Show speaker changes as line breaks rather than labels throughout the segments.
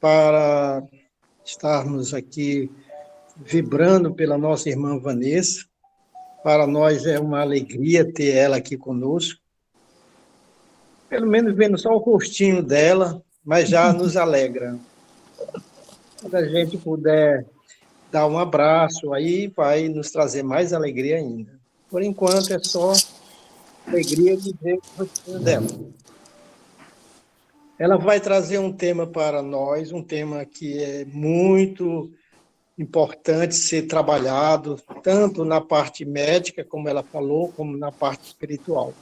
para estarmos aqui vibrando pela nossa irmã Vanessa. Para nós é uma alegria ter ela aqui conosco. Pelo menos vendo só o rostinho dela, mas já nos alegra. Se a gente puder dar um abraço, aí vai nos trazer mais alegria ainda. Por enquanto é só alegria de ver o rostinho dela. Ela vai trazer um tema para nós, um tema que é muito importante ser trabalhado, tanto na parte médica, como ela falou, como na parte espiritual.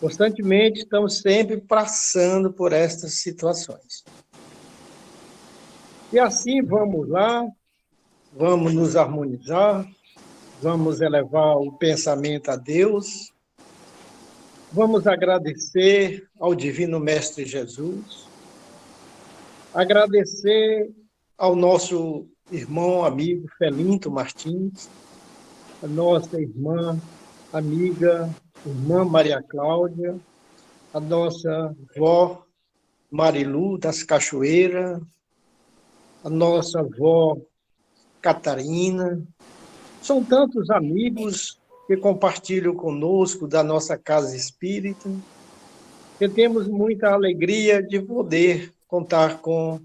Constantemente estamos sempre passando por estas situações. E assim vamos lá, vamos nos harmonizar, vamos elevar o pensamento a Deus, vamos agradecer ao Divino Mestre Jesus, agradecer ao nosso irmão, amigo Felinto Martins, a nossa irmã, amiga, irmã Maria Cláudia, a nossa vó Marilu das Cachoeiras, a nossa avó Catarina. São tantos amigos que compartilham conosco da nossa casa espírita, que temos muita alegria de poder contar com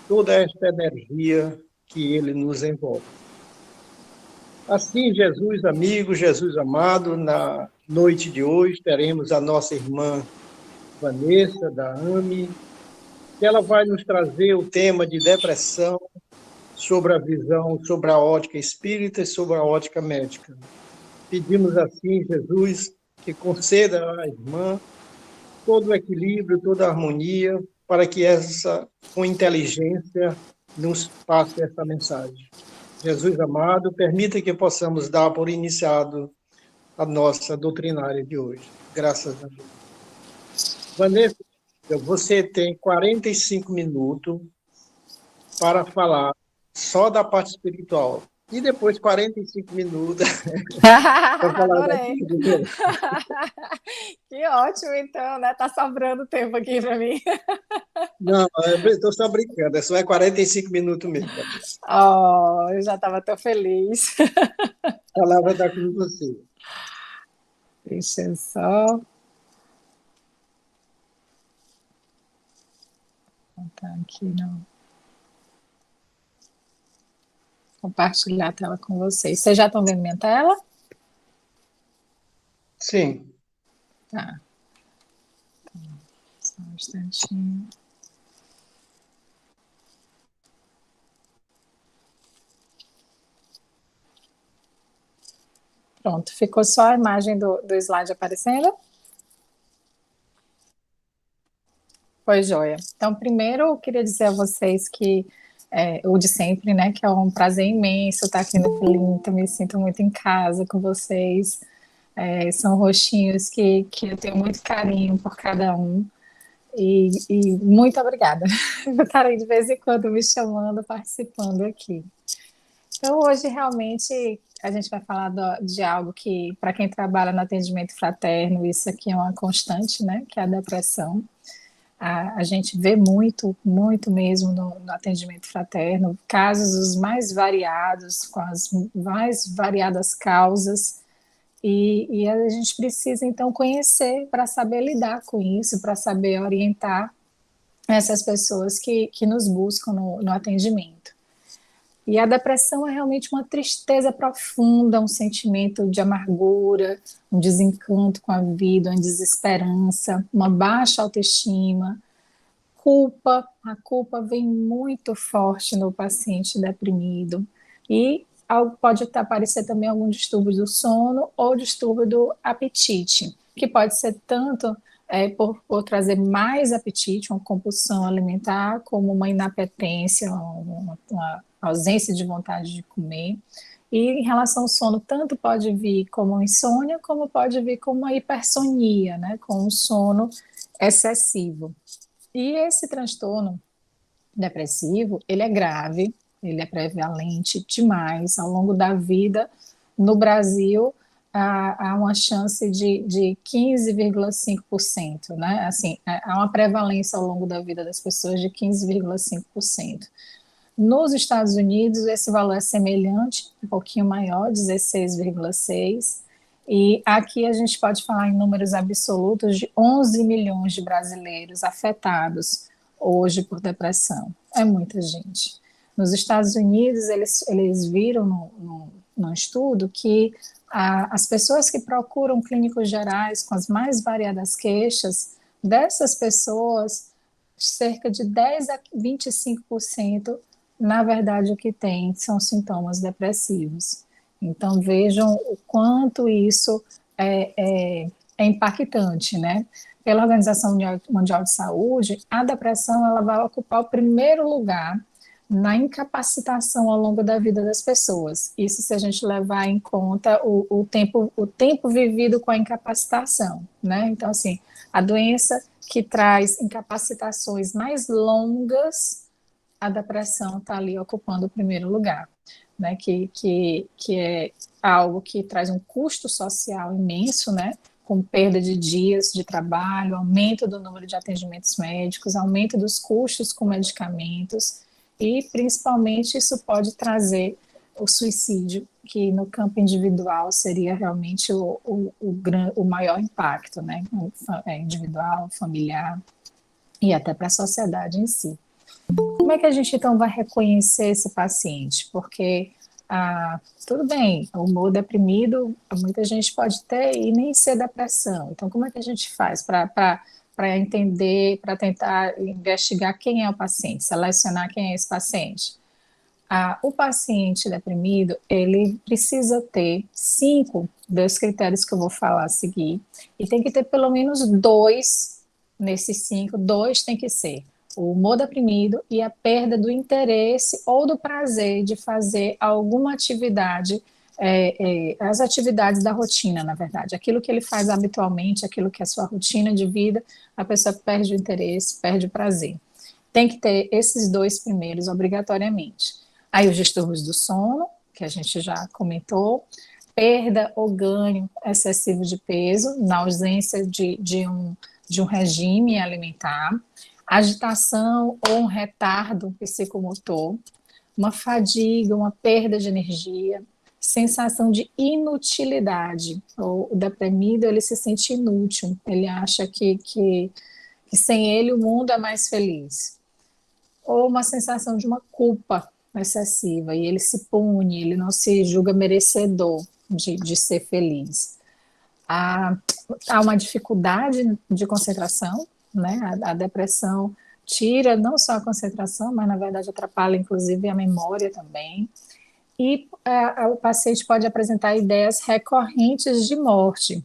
toda esta energia que ele nos envolve. Assim, Jesus amigo, Jesus amado, na noite de hoje teremos a nossa irmã Vanessa, da AME, que ela vai nos trazer o tema de depressão, sobre a visão, sobre a ótica espírita e sobre a ótica médica. Pedimos assim, Jesus, que conceda à irmã todo o equilíbrio, toda a harmonia, para que essa, com inteligência, nos passe essa mensagem. Jesus amado, permita que possamos dar por iniciado a nossa doutrinária de hoje. Graças a Deus. Vanessa, você tem 45 minutos para falar só da parte espiritual. E depois 45 minutos para falar da
Adorei. Que ótimo, então, né? Tá sobrando tempo aqui para mim.
Não, eu estou só brincando, é só 45 minutos mesmo.
Oh, eu já estava tão feliz.
A palavra está com você.
Deixa eu só botar aqui no... compartilhar a tela com vocês. Vocês já estão vendo minha tela?
Sim.
Tá. Só um instantinho. Pronto, ficou só a imagem do slide aparecendo? Foi joia. Então, primeiro, eu queria dizer a vocês que o de sempre, né, que é um prazer imenso estar aqui no Felinto, me sinto muito em casa com vocês, são rostinhos que eu tenho muito carinho por cada um, e muito obrigada por estarem de vez em quando me chamando, participando aqui. Então, hoje, realmente, a gente vai falar de algo que, para quem trabalha no atendimento fraterno, isso aqui é uma constante, né, que é a depressão. A gente vê muito, muito mesmo no atendimento fraterno, casos os mais variados, com as mais variadas causas, e a gente precisa, então, conhecer para saber lidar com isso, para saber orientar essas pessoas que nos buscam no atendimento. E a depressão é realmente uma tristeza profunda, um sentimento de amargura, um desencanto com a vida, uma desesperança, uma baixa autoestima, culpa. A culpa vem muito forte no paciente deprimido. E pode aparecer também algum distúrbio do sono ou distúrbio do apetite, que pode ser tanto por trazer mais apetite, uma compulsão alimentar, como uma inapetência, uma ausência de vontade de comer. E em relação ao sono, tanto pode vir como insônia, como pode vir como uma hipersonia, né, com um sono excessivo. E esse transtorno depressivo, ele é grave, ele é prevalente demais ao longo da vida. No Brasil, há uma chance de 15,5%, né? Assim, há uma prevalência ao longo da vida das pessoas de 15,5%. Nos Estados Unidos, esse valor é semelhante, um pouquinho maior, 16,6%. E aqui a gente pode falar em números absolutos de 11 milhões de brasileiros afetados hoje por depressão. É muita gente. Nos Estados Unidos, eles viram no estudo que as pessoas que procuram clínicos gerais com as mais variadas queixas, dessas pessoas, cerca de 10 a 25%, na verdade, o que tem são sintomas depressivos. Então, vejam o quanto isso é impactante, né? Pela Organização Mundial de Saúde, a depressão ela vai ocupar o primeiro lugar na incapacitação ao longo da vida das pessoas. Isso se a gente levar em conta o tempo vivido com a incapacitação, né? Então, assim, a doença que traz incapacitações mais longas, a depressão está ali ocupando o primeiro lugar, né? Que é algo que traz um custo social imenso, né? Com perda de dias de trabalho, aumento do número de atendimentos médicos, aumento dos custos com medicamentos e, principalmente, isso pode trazer o suicídio, que no campo individual seria realmente o maior impacto, né? Individual, familiar e até para a sociedade em si. Como é que a gente então vai reconhecer esse paciente? Porque tudo bem, o humor deprimido, muita gente pode ter e nem ser depressão. Então, como é que a gente faz para entender, para tentar investigar quem é o paciente, selecionar quem é esse paciente? O paciente deprimido, ele precisa ter 5 dos critérios que eu vou falar a seguir, e tem que ter pelo menos 2 nesses 5, 2 tem que ser o humor deprimido e a perda do interesse ou do prazer de fazer alguma atividade, as atividades da rotina, na verdade, aquilo que ele faz habitualmente, aquilo que é a sua rotina de vida, a pessoa perde o interesse, perde o prazer. Tem que ter esses 2 primeiros, obrigatoriamente. Aí os distúrbios do sono, que a gente já comentou, perda ou ganho excessivo de peso, na ausência de um regime alimentar, agitação ou um retardo psicomotor, uma fadiga, uma perda de energia, sensação de inutilidade. O deprimido, ele se sente inútil, ele acha que sem ele o mundo é mais feliz. Ou uma sensação de uma culpa excessiva, e ele se pune, ele não se julga merecedor de ser feliz. Há uma dificuldade de concentração, né? A depressão tira não só a concentração, mas na verdade atrapalha inclusive a memória também. E o paciente pode apresentar ideias recorrentes de morte,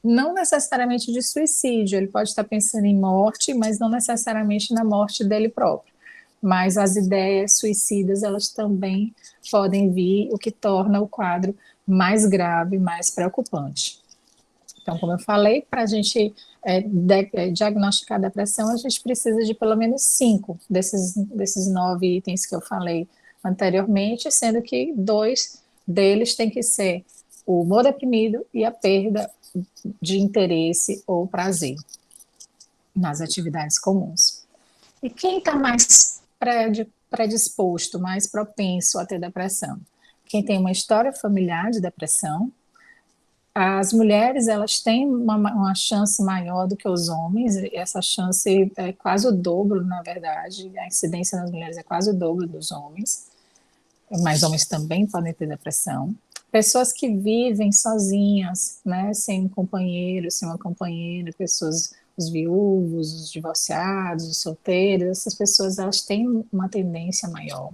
não necessariamente de suicídio, ele pode estar pensando em morte, mas não necessariamente na morte dele próprio. Mas as ideias suicidas, elas também podem vir, o que torna o quadro mais grave, mais preocupante. Então, como eu falei, para a gente diagnosticar a depressão, a gente precisa de pelo menos 5 desses 9 itens que eu falei anteriormente, sendo que 2 deles têm que ser o humor deprimido e a perda de interesse ou prazer nas atividades comuns. E quem está mais predisposto, mais propenso a ter depressão? Quem tem uma história familiar de depressão. As mulheres, elas têm uma chance maior do que os homens, essa chance é quase o dobro, na verdade, a incidência nas mulheres é quase o dobro dos homens, mas homens também podem ter depressão. Pessoas que vivem sozinhas, né, sem um companheiro, sem uma companheira, os viúvos, os divorciados, os solteiros, essas pessoas, elas têm uma tendência maior.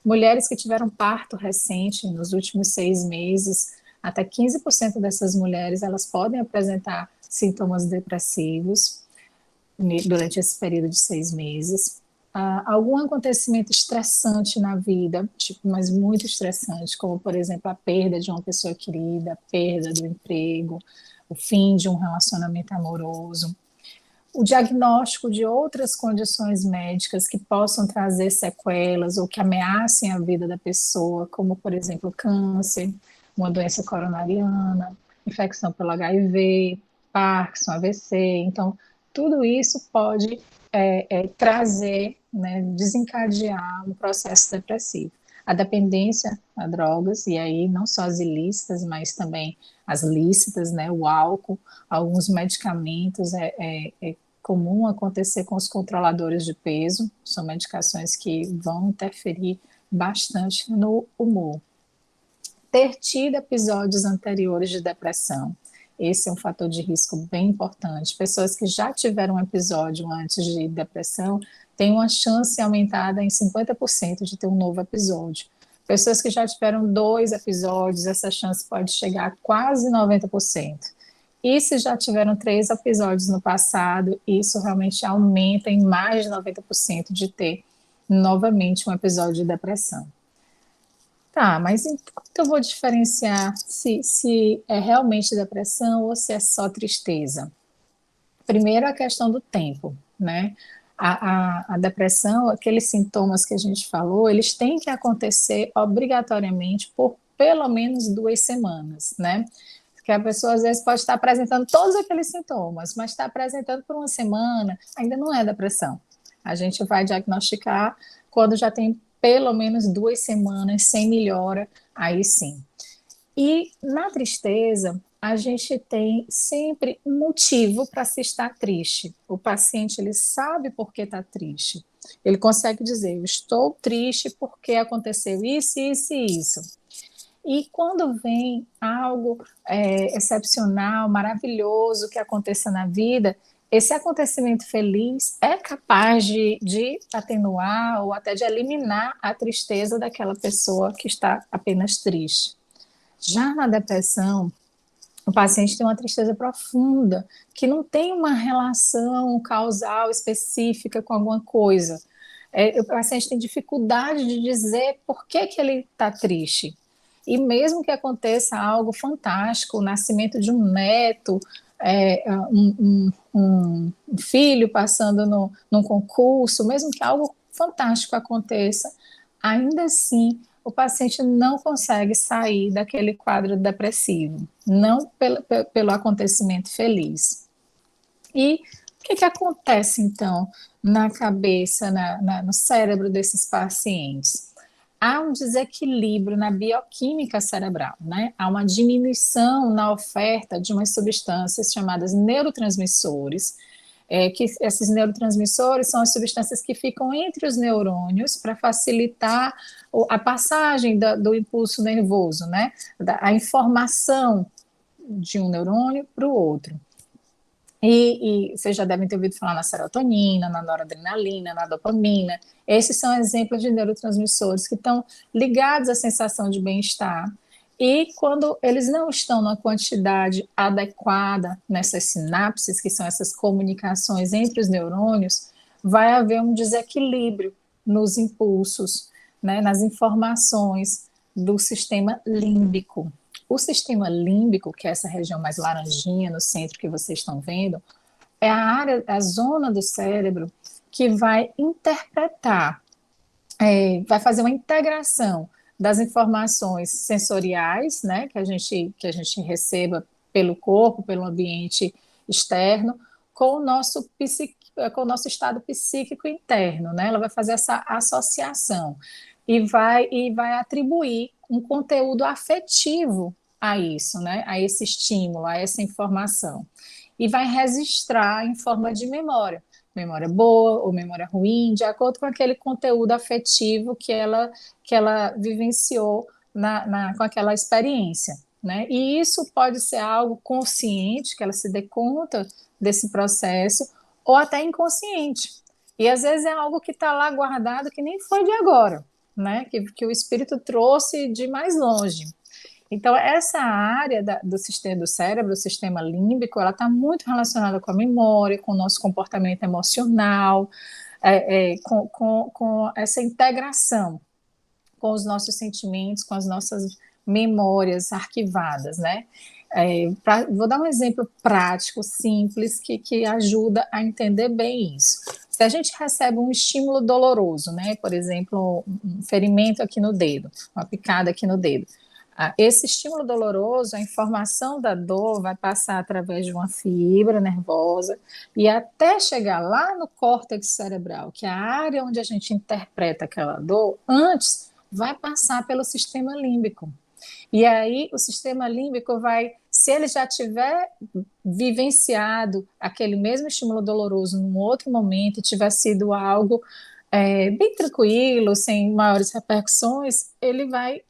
Mulheres que tiveram parto recente nos últimos 6 meses, até 15% dessas mulheres, elas podem apresentar sintomas depressivos durante esse período de 6 meses. Algum acontecimento estressante na vida, mas muito estressante, como, por exemplo, a perda de uma pessoa querida, a perda do emprego, o fim de um relacionamento amoroso. O diagnóstico de outras condições médicas que possam trazer sequelas ou que ameacem a vida da pessoa, como, por exemplo, câncer, uma doença coronariana, infecção pelo HIV, Parkinson, AVC. Então, tudo isso pode trazer, né, desencadear um processo depressivo. A dependência a drogas, e aí não só as ilícitas, mas também as lícitas, né, o álcool, alguns medicamentos, é comum acontecer com os controladores de peso, são medicações que vão interferir bastante no humor. Ter tido episódios anteriores de depressão, esse é um fator de risco bem importante. Pessoas que já tiveram um episódio antes de depressão têm uma chance aumentada em 50% de ter um novo episódio. Pessoas que já tiveram 2 episódios, essa chance pode chegar a quase 90%. E se já tiveram 3 episódios no passado, isso realmente aumenta em mais de 90% de ter novamente um episódio de depressão. Tá, mas como que eu vou diferenciar se é realmente depressão ou se é só tristeza? Primeiro, a questão do tempo, né? A depressão, aqueles sintomas que a gente falou, eles têm que acontecer obrigatoriamente por pelo menos 2 semanas, né? Porque a pessoa às vezes pode estar apresentando todos aqueles sintomas, mas está apresentando por uma semana, ainda não é depressão. A gente vai diagnosticar quando já tem pelo menos 2 semanas sem melhora, aí sim. E na tristeza, a gente tem sempre um motivo para se estar triste. O paciente, ele sabe por que está triste. Ele consegue dizer, eu estou triste porque aconteceu isso, isso e isso. E quando vem algo excepcional, maravilhoso que aconteça na vida, esse acontecimento feliz é capaz de atenuar ou até de eliminar a tristeza daquela pessoa que está apenas triste. Já na depressão, o paciente tem uma tristeza profunda, que não tem uma relação causal específica com alguma coisa. O paciente tem dificuldade de dizer por que ele está triste. E mesmo que aconteça algo fantástico, o nascimento de um neto, um filho passando num concurso, mesmo que algo fantástico aconteça, ainda assim o paciente não consegue sair daquele quadro depressivo, não pelo acontecimento feliz. E o que acontece, então, na cabeça, no cérebro desses pacientes? Há um desequilíbrio na bioquímica cerebral, né? Há uma diminuição na oferta de umas substâncias chamadas neurotransmissores, que esses neurotransmissores são as substâncias que ficam entre os neurônios para facilitar a passagem do impulso nervoso, né? A informação de um neurônio para o outro. E vocês já devem ter ouvido falar na serotonina, na noradrenalina, na dopamina. Esses são exemplos de neurotransmissores que estão ligados à sensação de bem-estar. E quando eles não estão na quantidade adequada nessas sinapses, que são essas comunicações entre os neurônios, vai haver um desequilíbrio nos impulsos, né, nas informações do sistema límbico. O sistema límbico, que é essa região mais laranjinha no centro que vocês estão vendo, é a zona do cérebro que vai interpretar, vai fazer uma integração das informações sensoriais, né, que a gente receba pelo corpo, pelo ambiente externo, com o nosso estado psíquico interno, né? Ela vai fazer essa associação e vai atribuir um conteúdo afetivo a isso, né? A esse estímulo, a essa informação. E vai registrar em forma de memória boa ou memória ruim, de acordo com aquele conteúdo afetivo que ela vivenciou com aquela experiência, né? E isso pode ser algo consciente, que ela se dê conta desse processo, ou até inconsciente. E às vezes é algo que está lá guardado que nem foi de agora, né? Que o espírito trouxe de mais longe. Então, essa área do sistema do cérebro, o sistema límbico, ela está muito relacionada com a memória, com o nosso comportamento emocional, com essa integração com os nossos sentimentos, com as nossas memórias arquivadas, né? Vou dar um exemplo prático, simples, que ajuda a entender bem isso. Se a gente recebe um estímulo doloroso, né? Por exemplo, um ferimento aqui no dedo, uma picada aqui no dedo, Esse estímulo doloroso, a informação da dor vai passar através de uma fibra nervosa e até chegar lá no córtex cerebral, que é a área onde a gente interpreta aquela dor, antes vai passar pelo sistema límbico. E aí o sistema límbico vai, se ele já tiver vivenciado aquele mesmo estímulo doloroso num outro momento, tiver sido algo bem tranquilo, sem maiores repercussões, ele vai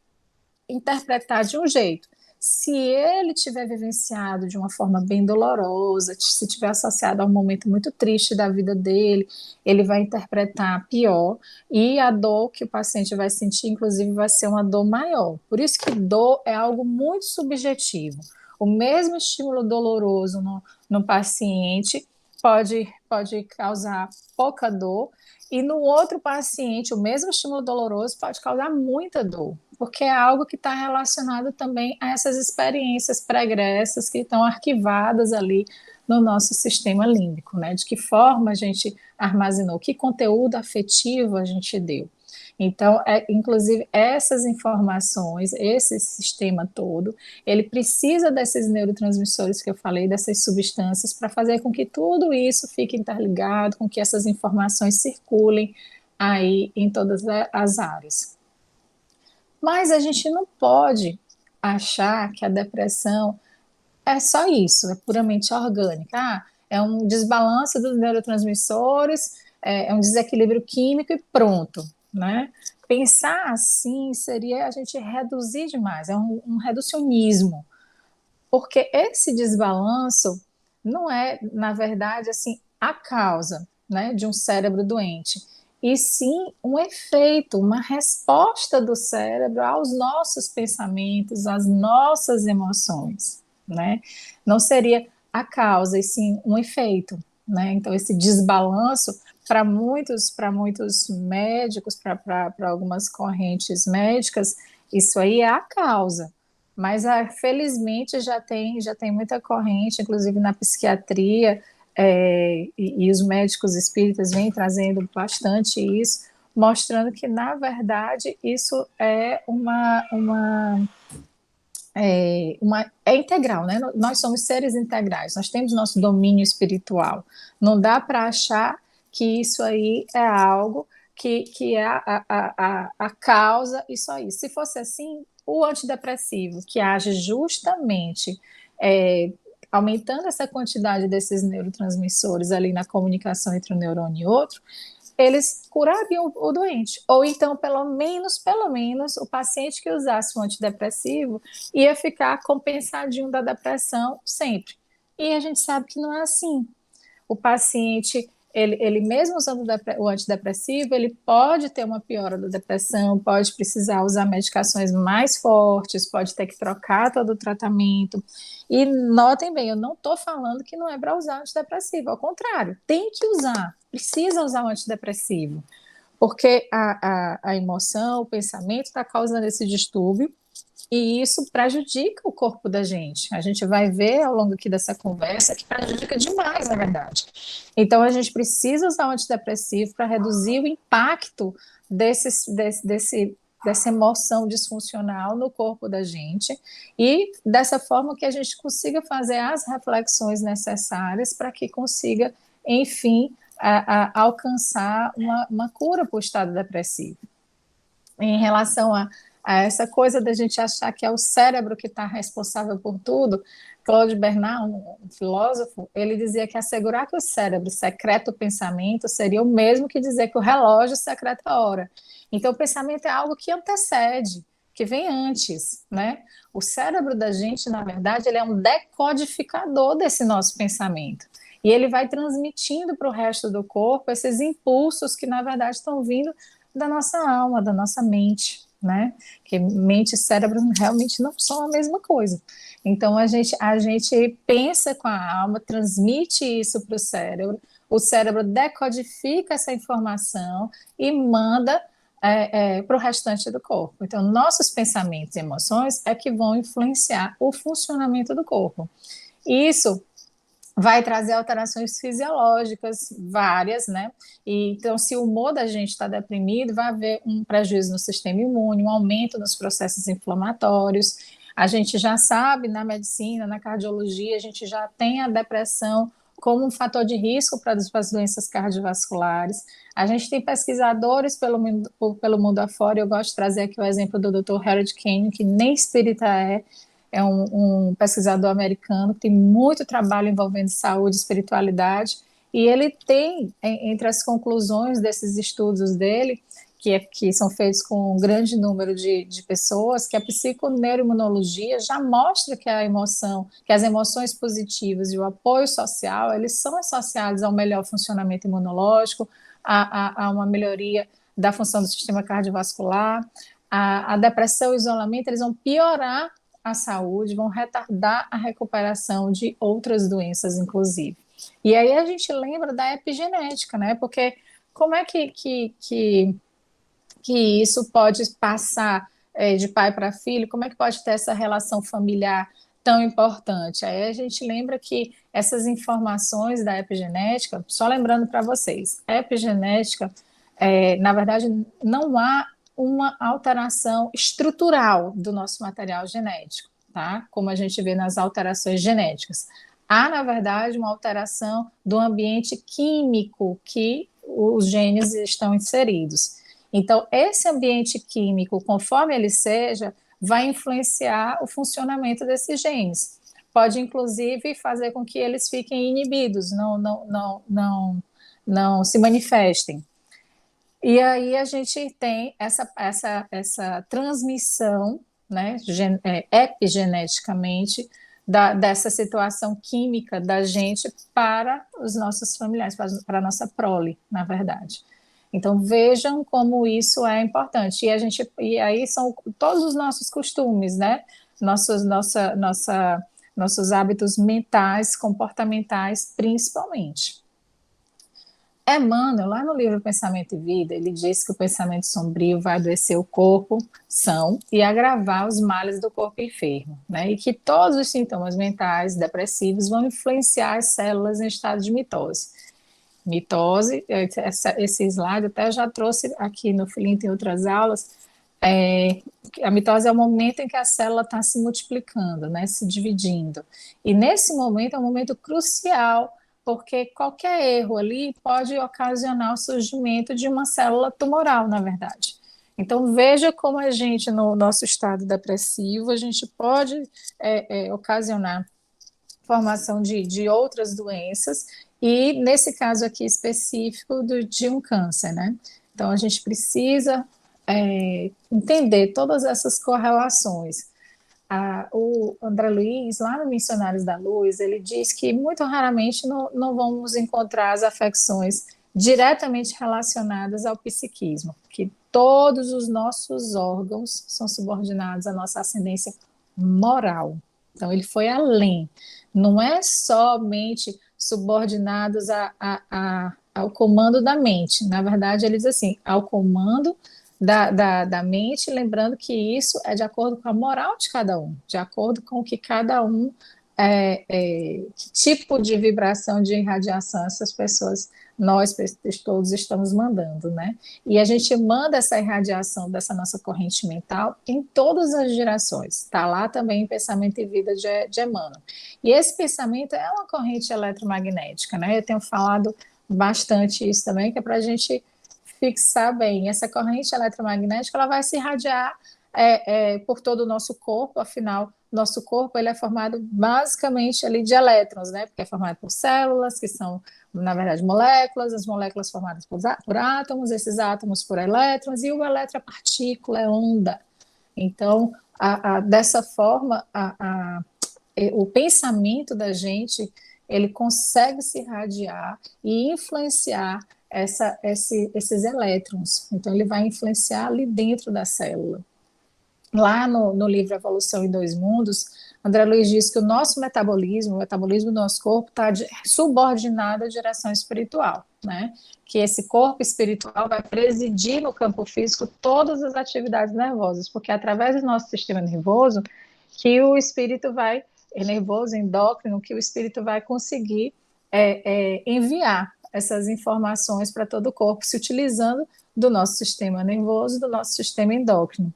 interpretar de um jeito. Se ele tiver vivenciado de uma forma bem dolorosa, se tiver associado a um momento muito triste da vida dele, ele vai interpretar pior e a dor que o paciente vai sentir, inclusive, vai ser uma dor maior. Por isso que dor é algo muito subjetivo. O mesmo estímulo doloroso no paciente pode causar pouca dor, e no outro paciente, o mesmo estímulo doloroso pode causar muita dor, porque é algo que está relacionado também a essas experiências pregressas que estão arquivadas ali no nosso sistema límbico, né? De que forma a gente armazenou, que conteúdo afetivo a gente deu. Então, inclusive, essas informações, esse sistema todo, ele precisa desses neurotransmissores que eu falei, dessas substâncias, para fazer com que tudo isso fique interligado, com que essas informações circulem aí em todas as áreas. Mas a gente não pode achar que a depressão é só isso, é puramente orgânica. É um desbalanço dos neurotransmissores, é um desequilíbrio químico e pronto, né? Pensar assim seria a gente reduzir demais, é um reducionismo, porque esse desbalanço não é, na verdade, assim, a causa, né, de um cérebro doente, e sim um efeito, uma resposta do cérebro aos nossos pensamentos, às nossas emoções, né? Não seria a causa, e sim um efeito, né? Então, esse desbalanço, para muitos médicos, para algumas correntes médicas, isso aí é a causa. Mas, felizmente, já tem muita corrente, inclusive na psiquiatria, e os médicos espíritas vêm trazendo bastante isso, mostrando que, na verdade, isso é integral, né? Nós somos seres integrais, nós temos nosso domínio espiritual. Não dá para achar que isso aí é algo que é a causa e só isso. Se fosse assim, o antidepressivo, que age justamente aumentando essa quantidade desses neurotransmissores ali na comunicação entre um neurônio e outro, eles curariam o doente. Ou então, pelo menos, o paciente que usasse o antidepressivo ia ficar compensadinho da depressão sempre. E a gente sabe que não é assim. O paciente, ele mesmo usando o antidepressivo, ele pode ter uma piora da depressão, pode precisar usar medicações mais fortes, pode ter que trocar todo o tratamento. E notem bem, eu não estou falando que não é para usar antidepressivo, ao contrário, tem que usar, precisa usar o antidepressivo, porque a emoção, o pensamento está causando esse distúrbio, e isso prejudica o corpo da gente. A gente vai ver ao longo aqui dessa conversa que prejudica demais, na verdade. Então, a gente precisa usar o antidepressivo para reduzir o impacto dessa emoção disfuncional no corpo da gente e dessa forma que a gente consiga fazer as reflexões necessárias para que consiga, enfim, alcançar uma cura para o estado depressivo. Em relação a essa coisa da gente achar que é o cérebro que está responsável por tudo, Claude Bernard, um filósofo, ele dizia que assegurar que o cérebro secreta o pensamento seria o mesmo que dizer que o relógio secreta a hora. Então, o pensamento é algo que antecede, que vem antes, né? O cérebro da gente, na verdade, ele é um decodificador desse nosso pensamento. E ele vai transmitindo para o resto do corpo esses impulsos que, na verdade, estão vindo da nossa alma, da nossa mente, né? Que mente e cérebro realmente não são a mesma coisa. Então, a gente pensa com a alma, transmite isso para o cérebro decodifica essa informação e manda para o restante do corpo. Então, nossos pensamentos e emoções é que vão influenciar o funcionamento do corpo. Isso vai trazer alterações fisiológicas várias, né? E, então, se o humor da gente está deprimido, vai haver um prejuízo no sistema imune, um aumento nos processos inflamatórios. A gente já sabe na medicina, na cardiologia, a gente já tem a depressão como um fator de risco para as doenças cardiovasculares. A gente tem pesquisadores pelo mundo afora, eu gosto de trazer aqui o exemplo do Dr. Harold Kane, que nem espírita é um pesquisador americano que tem muito trabalho envolvendo saúde e espiritualidade, e ele tem, entre as conclusões desses estudos dele, que são feitos com um grande número de pessoas, que a psiconeuroimunologia já mostra que a emoção, que as emoções positivas e o apoio social, eles são associados ao melhor funcionamento imunológico, a uma melhoria da função do sistema cardiovascular, a depressão e o isolamento, eles vão piorar a saúde, vão retardar a recuperação de outras doenças, inclusive. E aí a gente lembra da epigenética, né? Porque como é que isso pode passar de pai para filho? Como é que pode ter essa relação familiar tão importante? Aí a gente lembra que essas informações da epigenética, só lembrando para vocês, a epigenética, na verdade, não há uma alteração estrutural do nosso material genético, tá? Como a gente vê nas alterações genéticas. Há, na verdade, uma alteração do ambiente químico que os genes estão inseridos. Então, esse ambiente químico, conforme ele seja, vai influenciar o funcionamento desses genes. Pode, inclusive, fazer com que eles fiquem inibidos, não se manifestem. E aí a gente tem essa transmissão, né, epigeneticamente, dessa situação química da gente para os nossos familiares, para a nossa prole, na verdade. Então vejam como isso é importante. E aí são todos os nossos costumes, né? Nossos hábitos mentais, comportamentais, principalmente. Emmanuel, lá no livro Pensamento e Vida, ele diz que o pensamento sombrio vai adoecer o corpo são e agravar os males do corpo enfermo, né? E que todos os sintomas mentais depressivos vão influenciar as células em estado de mitose. Mitose, esse slide até já trouxe aqui no Filinto em outras aulas, a mitose é o momento em que a célula está se multiplicando, né, se dividindo. E nesse momento é um momento crucial, porque qualquer erro ali pode ocasionar o surgimento de uma célula tumoral, na verdade. Então, veja como a gente, no nosso estado depressivo, a gente pode ocasionar formação de outras doenças, e nesse caso aqui específico de um câncer, né? Então, a gente precisa entender todas essas correlações. O André Luiz, lá no Missionários da Luz, ele diz que muito raramente não vamos encontrar as afecções diretamente relacionadas ao psiquismo, que todos os nossos órgãos são subordinados à nossa ascendência moral. Então, ele foi além. Não é somente subordinados ao comando da mente. Na verdade, ele diz assim, ao comando da mente, lembrando que isso é de acordo com a moral de cada um, de acordo com o que cada um, que tipo de vibração, de irradiação essas pessoas, nós todos estamos mandando, né? E a gente manda essa irradiação dessa nossa corrente mental em todas as gerações. Está lá também em Pensamento e Vida de Emmanuel. E esse pensamento é uma corrente eletromagnética, né? Eu tenho falado bastante isso também, que é para a gente fixar bem. Essa corrente eletromagnética ela vai se irradiar por todo o nosso corpo, afinal, nosso corpo ele é formado basicamente ali de elétrons, né? Porque é formado por células, que são, na verdade, moléculas, as moléculas formadas por átomos, esses átomos por elétrons, e o elétron é partícula, é onda. Então, dessa forma, o pensamento da gente, ele consegue se irradiar e influenciar esses elétrons. Então, ele vai influenciar ali dentro da célula. Lá no livro Evolução em Dois Mundos, André Luiz diz que o nosso metabolismo, o metabolismo do nosso corpo, está subordinado à direção espiritual, né? Que esse corpo espiritual vai presidir no campo físico todas as atividades nervosas, porque é através do nosso sistema nervoso que o espírito vai nervoso, endócrino, que o espírito vai conseguir enviar essas informações para todo o corpo, se utilizando do nosso sistema nervoso, do nosso sistema endócrino.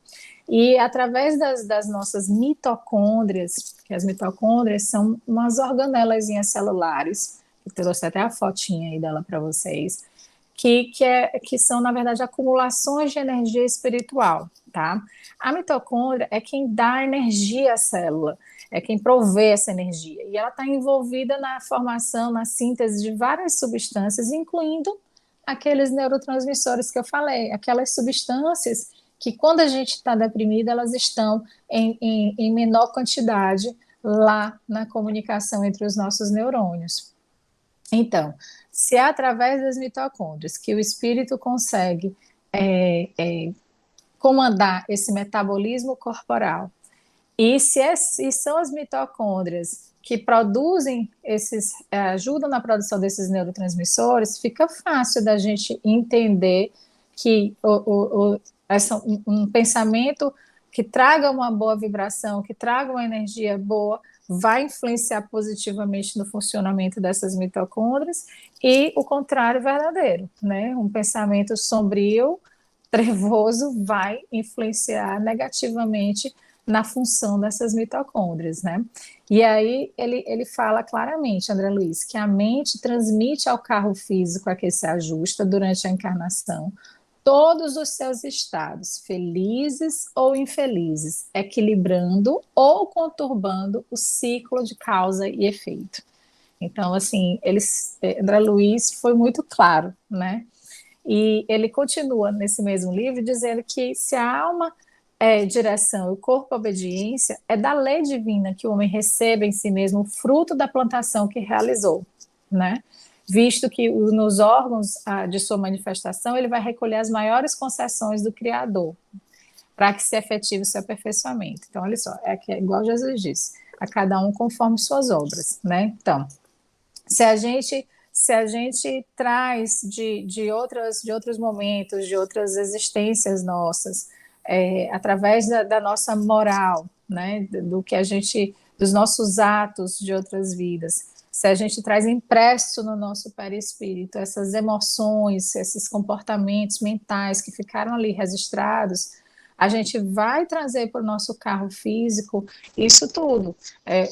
E através das nossas mitocôndrias, que as mitocôndrias são umas organelazinhas celulares, eu trouxe até a fotinha aí dela para vocês, que são, na verdade, acumulações de energia espiritual, tá? A mitocôndria é quem dá energia à célula, é quem provê essa energia, e ela está envolvida na formação, na síntese de várias substâncias, incluindo aqueles neurotransmissores que eu falei, aquelas substâncias que, quando a gente está deprimido, elas estão em menor quantidade lá na comunicação entre os nossos neurônios. Então, se é através das mitocôndrias que o espírito consegue comandar esse metabolismo corporal, e se são as mitocôndrias que produzem ajudam na produção desses neurotransmissores, fica fácil da gente entender que um pensamento que traga uma boa vibração, que traga uma energia boa, vai influenciar positivamente no funcionamento dessas mitocôndrias, e o contrário verdadeiro, né? Um pensamento sombrio, trevoso, vai influenciar negativamente na função dessas mitocôndrias, né? E aí ele fala claramente, André Luiz, que a mente transmite ao carro físico a que se ajusta durante a encarnação todos os seus estados, felizes ou infelizes, equilibrando ou conturbando o ciclo de causa e efeito. Então, assim, André Luiz foi muito claro, né? E ele continua nesse mesmo livro dizendo que se a alma é direção e o corpo obediência, é da lei divina que o homem receba em si mesmo o fruto da plantação que realizou, né? Visto que nos órgãos de sua manifestação ele vai recolher as maiores concessões do Criador, para que se efetive o seu aperfeiçoamento. Então, olha só, é igual Jesus disse, a cada um conforme suas obras, né? Então, se a gente traz de outros momentos, de outras existências nossas, através da nossa moral, né, dos nossos atos de outras vidas, se a gente traz impresso no nosso perispírito essas emoções, esses comportamentos mentais que ficaram ali registrados, a gente vai trazer para o nosso carro físico isso tudo.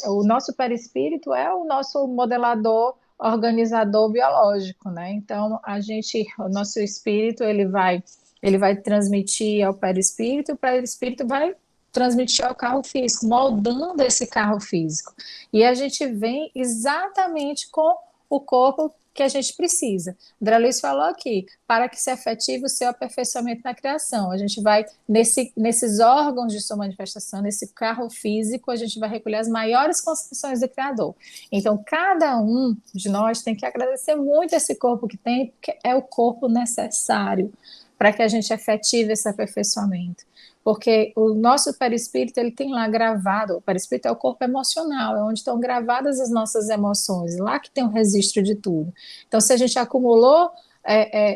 O nosso perispírito é o nosso modelador, organizador biológico, né? Então, o nosso espírito, ele vai transmitir ao perispírito, e o perispírito vai transmitir ao carro físico, moldando esse carro físico. E a gente vem exatamente com o corpo que a gente precisa. André Luiz falou aqui, para que se efetive o seu aperfeiçoamento na criação. A gente vai, nesses órgãos de sua manifestação, nesse carro físico, a gente vai recolher as maiores concessões do Criador. Então, cada um de nós tem que agradecer muito esse corpo que tem, porque é o corpo necessário para que a gente efetive esse aperfeiçoamento. Porque o nosso perispírito, ele tem lá gravado, o perispírito é o corpo emocional, é onde estão gravadas as nossas emoções, lá que tem o registro de tudo. Então, se a gente acumulou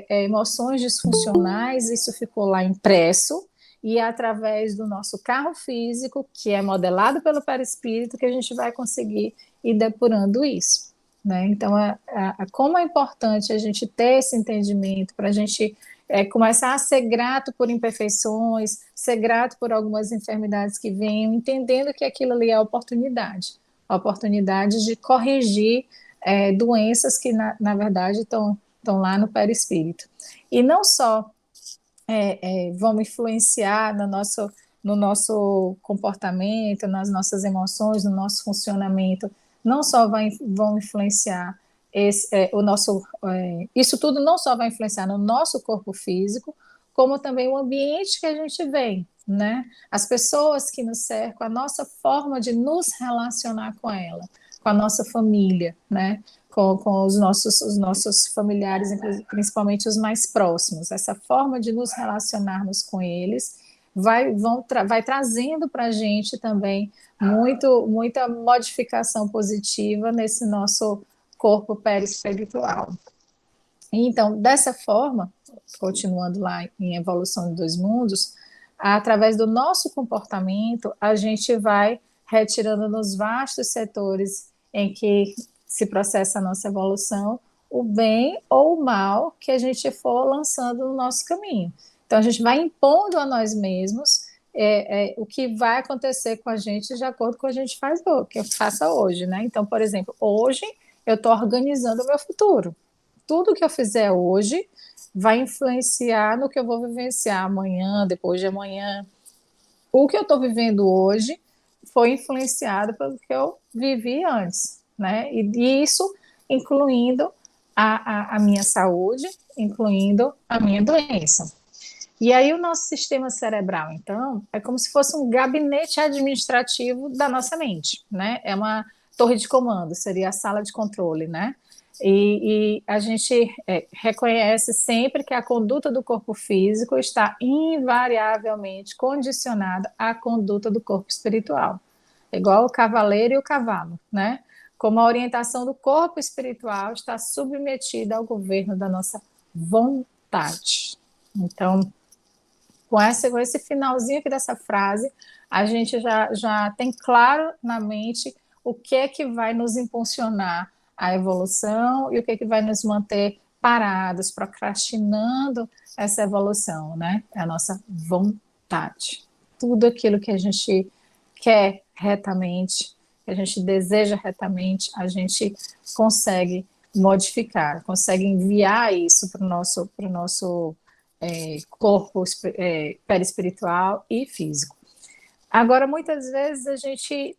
emoções disfuncionais, isso ficou lá impresso, e é através do nosso carro físico, que é modelado pelo perispírito, que a gente vai conseguir ir depurando isso, né? Então, como é importante a gente ter esse entendimento para a gente começar a ser grato por imperfeições, ser grato por algumas enfermidades que venham, entendendo que aquilo ali é a oportunidade de corrigir doenças que, na verdade, estão lá no perispírito. E não só vão influenciar no nosso comportamento, nas nossas emoções, no nosso funcionamento, não só vão influenciar isso tudo não só vai influenciar no nosso corpo físico, como também o ambiente que a gente vem, né? As pessoas que nos cercam, a nossa forma de nos relacionar com ela, com a nossa família, né? Com os nossos familiares, principalmente os mais próximos. Essa forma de nos relacionarmos com eles vai trazendo para a gente também muita modificação positiva nesse nosso corpo perispiritual. Então, dessa forma, continuando lá em Evolução de Dois Mundos, através do nosso comportamento, a gente vai retirando nos vastos setores em que se processa a nossa evolução, o bem ou o mal que a gente for lançando no nosso caminho. Então, a gente vai impondo a nós mesmos o que vai acontecer com a gente de acordo com o que a gente faz, que eu faça hoje, né? Então, por exemplo, hoje eu estou organizando o meu futuro. Tudo que eu fizer hoje vai influenciar no que eu vou vivenciar amanhã, depois de amanhã. O que eu estou vivendo hoje foi influenciado pelo que eu vivi antes, né? E isso incluindo a minha saúde, incluindo a minha doença. E aí o nosso sistema cerebral, então, é como se fosse um gabinete administrativo da nossa mente, né? É uma torre de comando, seria a sala de controle, né? E a gente reconhece sempre que a conduta do corpo físico está invariavelmente condicionada à conduta do corpo espiritual. Igual o cavaleiro e o cavalo, né? Como a orientação do corpo espiritual está submetida ao governo da nossa vontade. Então, com esse finalzinho aqui dessa frase, a gente já tem claro na mente o que é que vai nos impulsionar a evolução e o que é que vai nos manter parados, procrastinando essa evolução, né? É a nossa vontade. Tudo aquilo que a gente quer retamente, que a gente deseja retamente, a gente consegue modificar, consegue enviar isso para o nosso corpo perispiritual e físico. Agora, muitas vezes a gente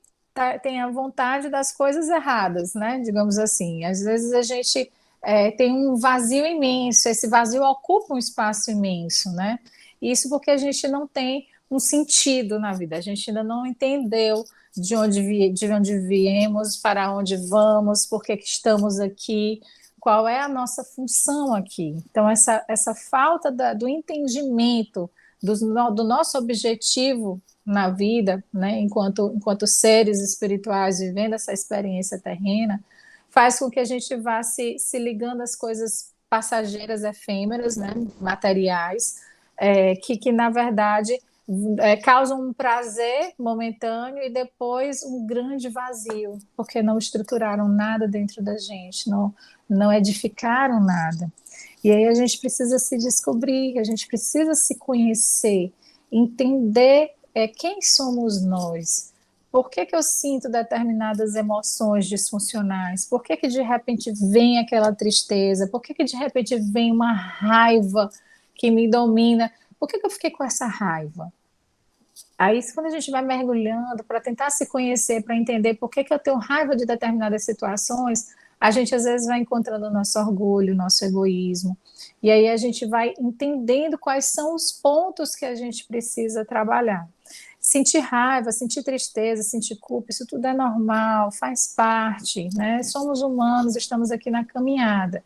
tem a vontade das coisas erradas, né? Digamos assim. Às vezes a gente tem um vazio imenso, esse vazio ocupa um espaço imenso, né? Isso porque a gente não tem um sentido na vida, a gente ainda não entendeu de onde viemos, para onde vamos, por que estamos aqui, qual é a nossa função aqui. Então, essa falta do entendimento do nosso objetivo na vida, né, enquanto seres espirituais vivendo essa experiência terrena, faz com que a gente vá se ligando às coisas passageiras, efêmeras, né, materiais, que na verdade causam um prazer momentâneo e depois um grande vazio, porque não estruturaram nada dentro da gente, não edificaram nada. E aí a gente precisa se descobrir, a gente precisa se conhecer, entender quem somos nós, por que eu sinto determinadas emoções disfuncionais, por que de repente vem aquela tristeza, por que de repente vem uma raiva que me domina, por que eu fiquei com essa raiva? Aí, quando a gente vai mergulhando para tentar se conhecer, para entender por que eu tenho raiva de determinadas situações, a gente às vezes vai encontrando o nosso orgulho, o nosso egoísmo. E aí a gente vai entendendo quais são os pontos que a gente precisa trabalhar. Sentir raiva, sentir tristeza, sentir culpa, isso tudo é normal, faz parte, né? Somos humanos, estamos aqui na caminhada.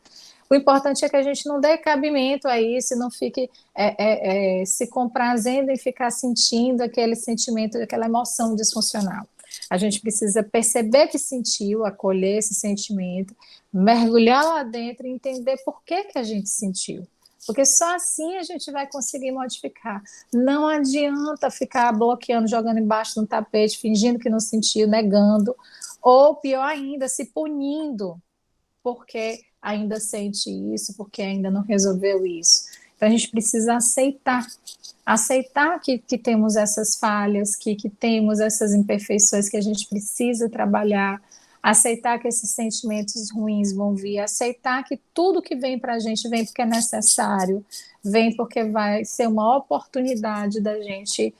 O importante é que a gente não dê cabimento a isso, não fique se comprazendo em ficar sentindo aquele sentimento, aquela emoção disfuncional. A gente precisa perceber que sentiu, acolher esse sentimento, mergulhar lá dentro e entender por que a gente sentiu. Porque só assim a gente vai conseguir modificar. Não adianta ficar bloqueando, jogando embaixo do tapete, fingindo que não sentiu, negando, ou pior ainda, se punindo, porque ainda sente isso, porque ainda não resolveu isso. Então a gente precisa aceitar que temos essas falhas, que temos essas imperfeições que a gente precisa trabalhar, aceitar que esses sentimentos ruins vão vir, aceitar que tudo que vem para a gente vem porque é necessário, vem porque vai ser uma oportunidade da gente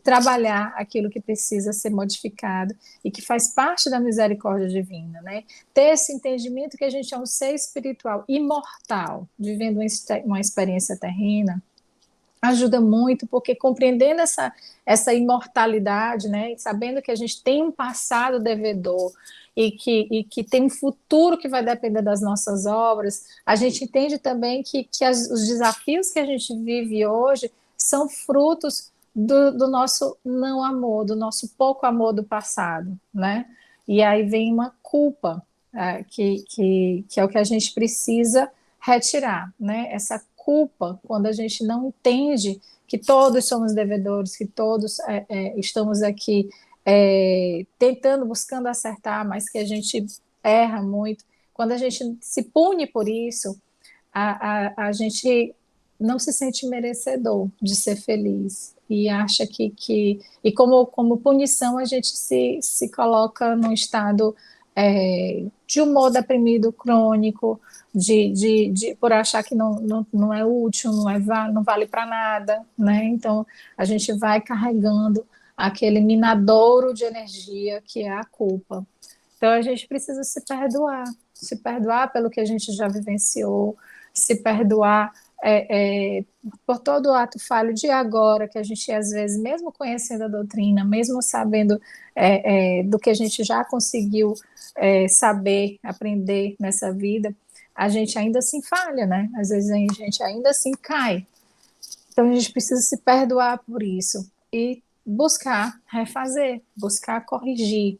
trabalhar aquilo que precisa ser modificado e que faz parte da misericórdia divina, né? Ter esse entendimento que a gente é um ser espiritual imortal, vivendo uma experiência terrena, ajuda muito, porque compreendendo essa imortalidade, né, sabendo que a gente tem um passado devedor e que tem um futuro que vai depender das nossas obras, a gente entende também que os desafios que a gente vive hoje são frutos do nosso não amor, do nosso pouco amor do passado, né? E aí vem uma culpa, que é o que a gente precisa retirar, né? Essa culpa, quando a gente não entende que todos somos devedores, que todos estamos aqui tentando, buscando acertar, mas que a gente erra muito. Quando a gente se pune por isso, a gente não se sente merecedor de ser feliz e acha e como punição a gente se coloca num estado de humor deprimido crônico, por achar que não é útil, não vale para nada, né? Então a gente vai carregando aquele minadouro de energia que é a culpa. Então a gente precisa se perdoar pelo que a gente já vivenciou, se perdoar por todo o ato falho de agora, que a gente, às vezes, mesmo conhecendo a doutrina, mesmo sabendo do que a gente já conseguiu saber, aprender nessa vida, a gente ainda assim falha, né? Às vezes a gente ainda assim cai. Então a gente precisa se perdoar por isso e buscar refazer, buscar corrigir.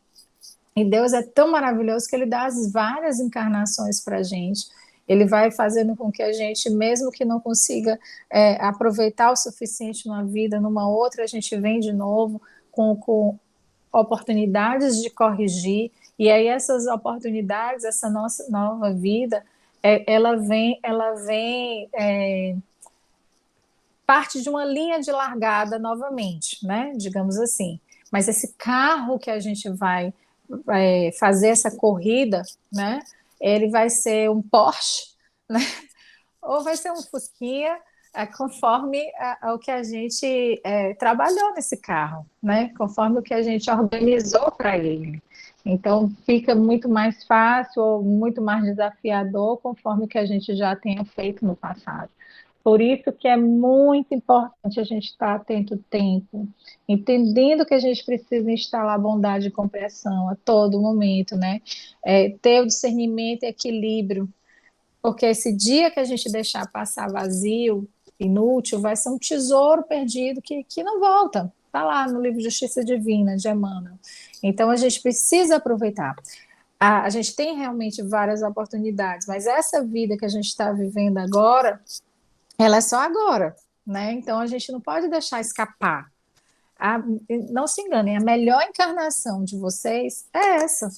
E Deus é tão maravilhoso que ele dá as várias encarnações para a gente. Ele vai fazendo com que a gente, mesmo que não consiga aproveitar o suficiente numa vida, numa outra, a gente vem de novo com oportunidades de corrigir. E aí essas oportunidades, essa nossa nova vida, ela vem parte de uma linha de largada novamente, né? Digamos assim. Mas esse carro que a gente vai fazer essa corrida, né? Ele vai ser um Porsche, né? Ou vai ser um Fusquinha, conforme o que a gente trabalhou nesse carro, né? Conforme o que a gente organizou para ele. Então fica muito mais fácil ou muito mais desafiador conforme o que a gente já tenha feito no passado. Por isso que é muito importante a gente estar atento ao tempo, entendendo que a gente precisa instalar bondade e compreensão a todo momento, né? Ter o discernimento e equilíbrio, porque esse dia que a gente deixar passar vazio, inútil, vai ser um tesouro perdido que não volta. Está lá no livro Justiça Divina, de Emmanuel. Então a gente precisa aproveitar. A gente tem realmente várias oportunidades, mas essa vida que a gente está vivendo agora, ela é só agora, né? Então a gente não pode deixar escapar. Não se enganem, a melhor encarnação de vocês é essa.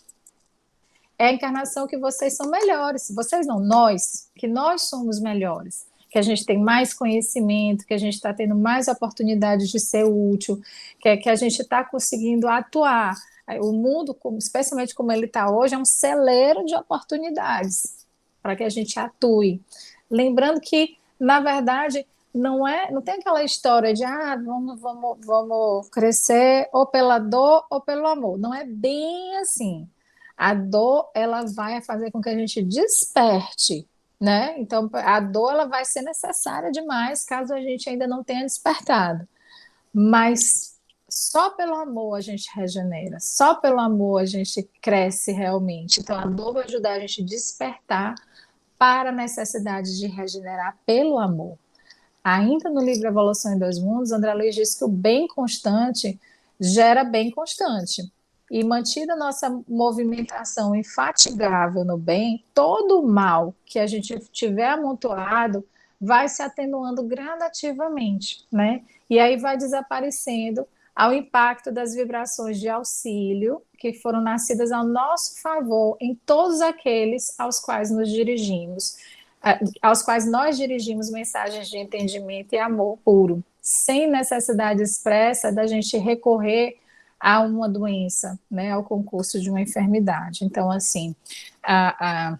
É a encarnação que vocês são melhores. Vocês não, nós, que nós somos melhores. Que a gente tem mais conhecimento, que a gente está tendo mais oportunidades de ser útil, que a gente está conseguindo atuar. O mundo, especialmente como ele está hoje, é um celeiro de oportunidades para que a gente atue. Lembrando que, na verdade, não tem aquela história de vamos crescer ou pela dor ou pelo amor. Não é bem assim. A dor, ela vai fazer com que a gente desperte, né? Então, a dor, ela vai ser necessária demais caso a gente ainda não tenha despertado. Mas só pelo amor a gente regenera, só pelo amor a gente cresce realmente. Então, a dor vai ajudar a gente a despertar para a necessidade de regenerar pelo amor. Ainda no livro Evolução em Dois Mundos, André Luiz diz que o bem constante gera bem constante. E mantida a nossa movimentação infatigável no bem, todo o mal que a gente tiver amontoado vai se atenuando gradativamente, né? E aí vai desaparecendo ao impacto das vibrações de auxílio que foram nascidas ao nosso favor em todos aqueles aos quais nos dirigimos, aos quais nós dirigimos mensagens de entendimento e amor puro, sem necessidade expressa da gente recorrer a uma doença, né, ao concurso de uma enfermidade. Então, assim, a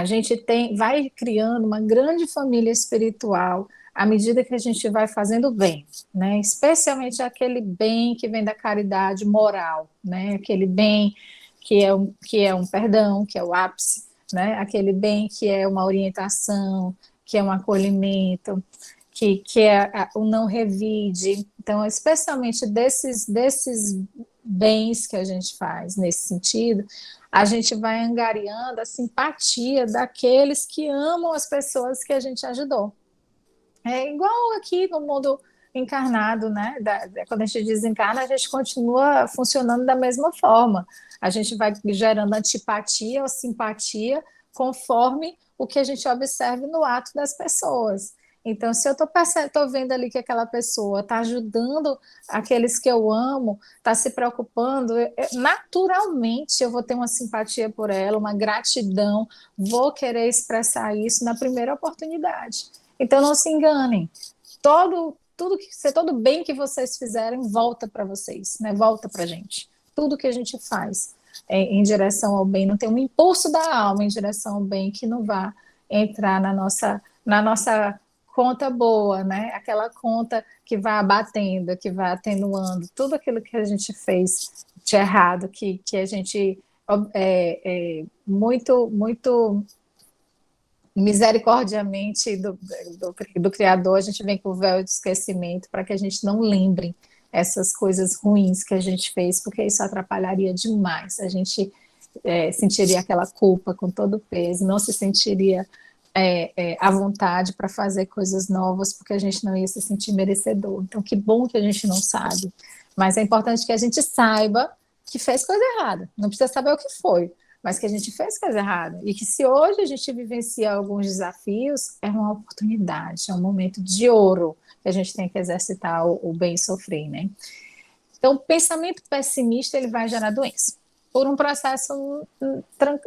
gente vai criando uma grande família espiritual à medida que a gente vai fazendo bem, né? Especialmente aquele bem que vem da caridade moral, né? Aquele bem que é um perdão, que é o ápice, né? Aquele bem que é uma orientação, que é um acolhimento, que é o não revide. Então, especialmente desses bens que a gente faz nesse sentido, a gente vai angariando a simpatia daqueles que amam as pessoas que a gente ajudou. É igual aqui no mundo encarnado, né? Quando a gente desencarna, a gente continua funcionando da mesma forma. A gente vai gerando antipatia ou simpatia conforme o que a gente observa no ato das pessoas. Então, se eu estou vendo ali que aquela pessoa está ajudando aqueles que eu amo, está se preocupando, naturalmente eu vou ter uma simpatia por ela, uma gratidão, vou querer expressar isso na primeira oportunidade. Então, não se enganem. Todo bem que vocês fizerem volta para vocês, né? Volta para a gente. Tudo que a gente faz em direção ao bem, não tem um impulso da alma em direção ao bem que não vá entrar na nossa conta boa, né? Aquela conta que vai abatendo, que vai atenuando tudo aquilo que a gente fez de errado, que a gente muito misericordiamente do Criador, a gente vem com o véu de esquecimento para que a gente não lembre essas coisas ruins que a gente fez, porque isso atrapalharia demais. A gente sentiria aquela culpa com todo o peso, não se sentiria à vontade para fazer coisas novas, porque a gente não ia se sentir merecedor. Então, que bom que a gente não sabe. Mas é importante que a gente saiba que fez coisa errada. Não precisa saber o que foi, mas que a gente fez coisa errada. E que se hoje a gente vivencia alguns desafios, é uma oportunidade, é um momento de ouro que a gente tem que exercitar o bem sofrer, né? Então, o pensamento pessimista, ele vai gerar doença por um processo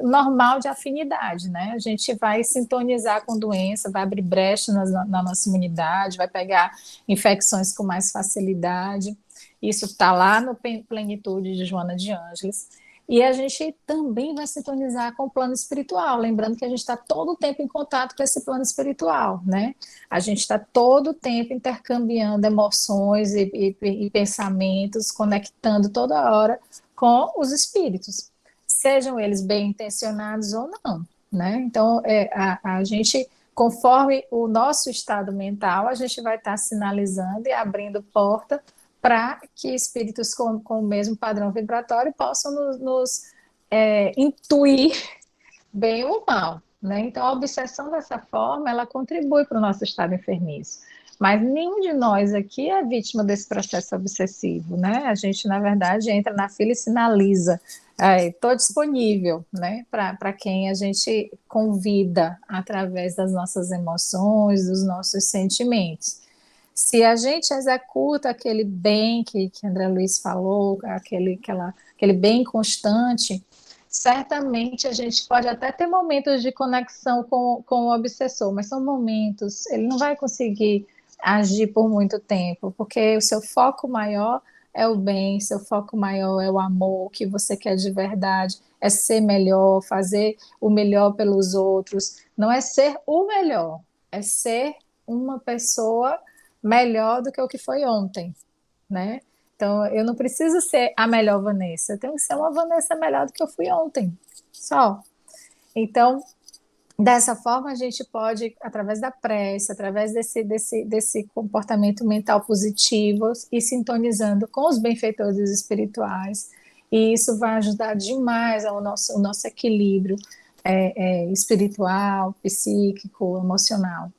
normal de afinidade, né? A gente vai sintonizar com doença, vai abrir brecha na nossa imunidade, vai pegar infecções com mais facilidade. Isso está lá no Plenitude de Joana de Ângeles. E a gente também vai sintonizar com o plano espiritual, lembrando que a gente está todo o tempo em contato com esse plano espiritual, né? A gente está todo o tempo intercambiando emoções e pensamentos, conectando toda hora com os espíritos, sejam eles bem intencionados ou não, né? Então, a gente, conforme o nosso estado mental, a gente vai estar sinalizando e abrindo porta para que espíritos com o mesmo padrão vibratório possam nos intuir bem ou mal, né? Então, a obsessão dessa forma, ela contribui para o nosso estado enfermiço. Mas nenhum de nós aqui é vítima desse processo obsessivo, né? A gente, na verdade, entra na fila e sinaliza. Estou disponível, né? Para quem a gente convida através das nossas emoções, dos nossos sentimentos. Se a gente executa aquele bem que André Luiz falou, aquele bem constante, certamente a gente pode até ter momentos de conexão com o obsessor, mas são momentos, ele não vai conseguir agir por muito tempo, porque o seu foco maior é o bem, seu foco maior é o amor, o que você quer de verdade, é ser melhor, fazer o melhor pelos outros, não é ser o melhor, é ser uma pessoa melhor do que o que foi ontem, né? Então, eu não preciso ser a melhor Vanessa, eu tenho que ser uma Vanessa melhor do que eu fui ontem, só. Então, dessa forma, a gente pode, através da prece, através desse comportamento mental positivo, ir sintonizando com os benfeitores espirituais, e isso vai ajudar demais o nosso equilíbrio espiritual, psíquico, emocional.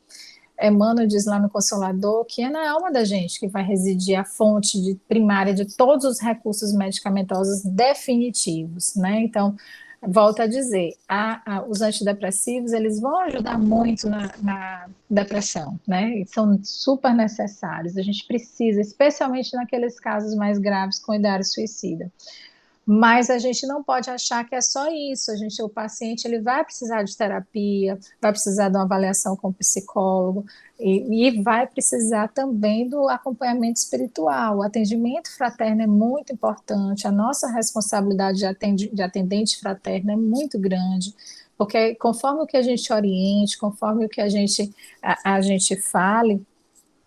Emmanuel diz lá no Consolador que é na alma da gente que vai residir a fonte primária de todos os recursos medicamentosos definitivos, né? Então, volto a dizer, os antidepressivos, eles vão ajudar muito na depressão, né? E são super necessários, a gente precisa, especialmente naqueles casos mais graves com ideário suicida. Mas a gente não pode achar que é só isso. O paciente ele vai precisar de terapia, vai precisar de uma avaliação com o psicólogo e vai precisar também do acompanhamento espiritual. O atendimento fraterno é muito importante. A nossa responsabilidade de atendente fraterno é muito grande, porque conforme o que a gente oriente, conforme o que a gente fale,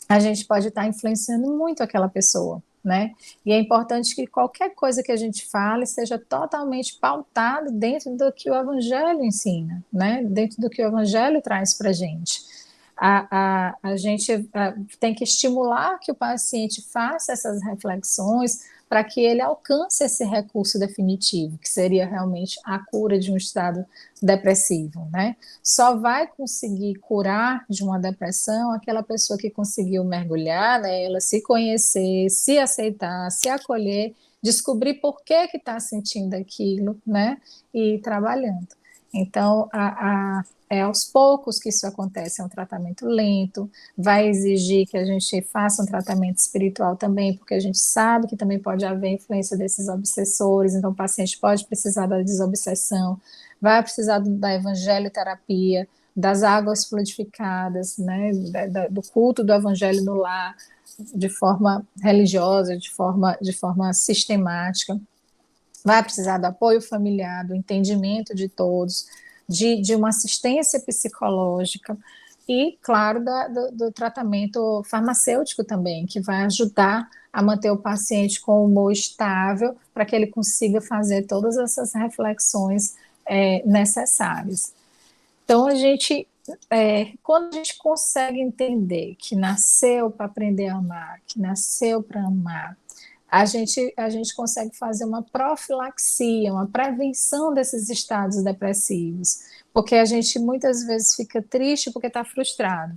a gente pode estar influenciando muito aquela pessoa, né? E é importante que qualquer coisa que a gente fale seja totalmente pautado dentro do que o Evangelho ensina, né? Dentro do que o Evangelho traz para a gente. A gente tem que estimular que o paciente faça essas reflexões para que ele alcance esse recurso definitivo, que seria realmente a cura de um estado depressivo, né? Só vai conseguir curar de uma depressão aquela pessoa que conseguiu mergulhar nela, se conhecer, se aceitar, se acolher, descobrir por que está sentindo aquilo, né? E ir trabalhando. Então, é aos poucos que isso acontece, é um tratamento lento, vai exigir que a gente faça um tratamento espiritual também, porque a gente sabe que também pode haver influência desses obsessores, então o paciente pode precisar da desobsessão, vai precisar da evangelioterapia, das águas fluidificadas, né, do culto do evangelho no lar, de forma religiosa, de forma sistemática, vai precisar do apoio familiar, do entendimento de todos, de uma assistência psicológica e, claro, do tratamento farmacêutico também, que vai ajudar a manter o paciente com o humor estável para que ele consiga fazer todas essas reflexões necessárias. Então, quando a gente consegue entender que nasceu para aprender a amar, que nasceu para amar, a gente consegue fazer uma profilaxia, uma prevenção desses estados depressivos, porque a gente muitas vezes fica triste porque está frustrado